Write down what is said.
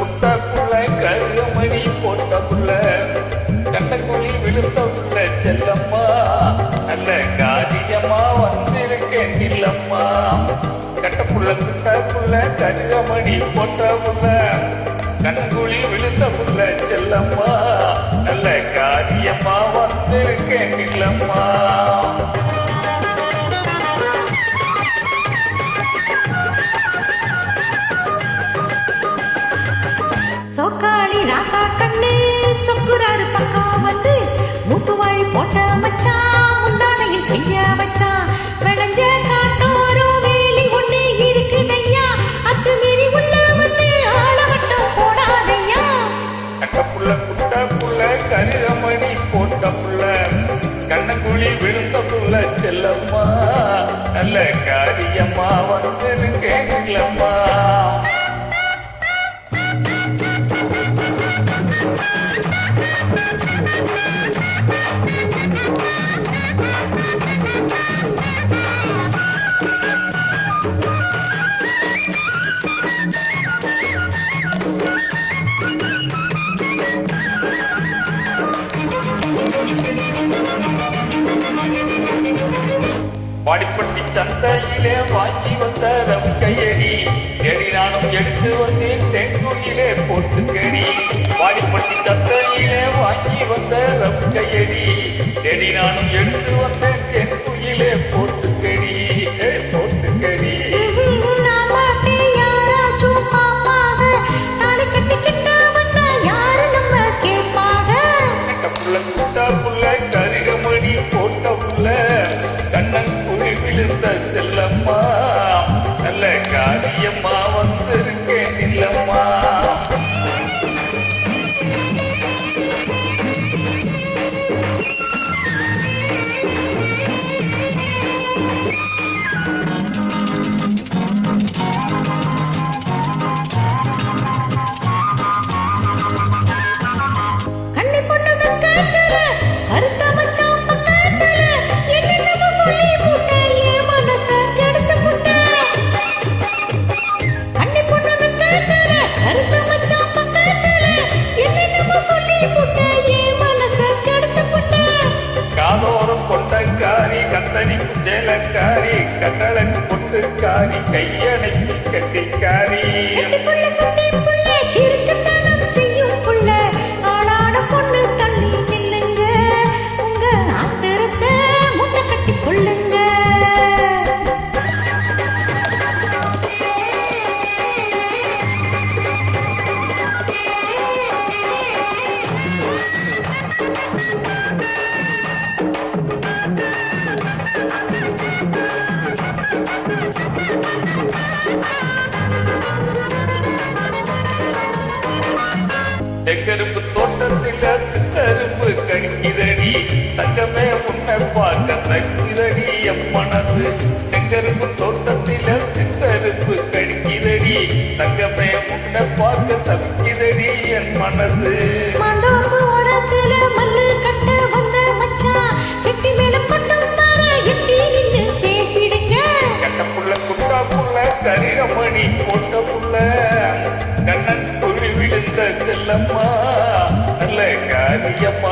குட்டா புள்ள கருகமணி போட்ட புள்ள கண்ணக்குழி விழுந்த புள்ள செல்லம்மா நல்ல காரியமா வந்திருக்கேன் இல்லம்மா. கட்டப்புள்ள குட்டா புள்ள கருகமணி போட்ட புள்ள கண்ணக்குழி விழுந்த புள்ள செல்லம்மா நல்ல காரியமா வந்திருக்கேன் இல்லம்மா. சோக்காளி ராசா கண்ணு சொக்குறாரு பக்கம் வந்து மூக்கு வாழி போட்ட மச்சான் முந்தானையில் கைய வச்சான். விளைஞ்ச காட்டோரோ வேலி ஒண்ணு இருக்குதையா அத்து மீறி உள்ள வந்து ஆள மட்டும் போடாதையா. கட்டப்புள்ள குட்ட புள்ள கருகமணி போட்ட புள்ள கண்ணக்குழி விழுந்த புள்ள செல்லம்மா நல்ல காரியமா வந்திருக்கேன் இல்லம்மா. வாடிப்பட்டி சந்தையிலே வாங்கி வந்த ரவுக்கையடி தேடி நானும் எடுத்து வந்தேன் தென்குயிலே போட்டு கேடி. வாடிப்பட்டி சந்தையிலே வாங்கி வந்த ரவுக்கையடி தேடி நானும் எடுத்து வந்தேன் தென்குயிலே போட்டு கேடி போட்டு கேடி. புள்ள குட்டா புள்ள கருகமணி போட்ட புள்ள கண்ணன் குழி விழுந்த செல்லம்மா நல்ல காரியம்மா வந்திருக்கேன் இல்லம்மா. காதோரம் கொண்டக்காரி கத்தனிக்கு சேலக்காரி கட்டளக்கு பொட்டுக்காரி கையணைக்கு கட்டிக்காரி. தெக்கரும்பு தோட்டத்தில சித்தரும்பு கணிக்கிறடி தங்கமே உன்னை பார்க்க தக்கிறடி என் மனசு. தெக்கரும்பு தோட்டத்தில சித்தரும்பு கணிக்கிறடி தங்கமே உன்னை பார்க்க தக்கிறடி என் மனசு. கட்டப்புள்ள குட்டா புள்ள கருகமணி போட்ட புள்ள கண்ணன் குழி விழுந்த செல்லம்மா நல்ல காரியம்மா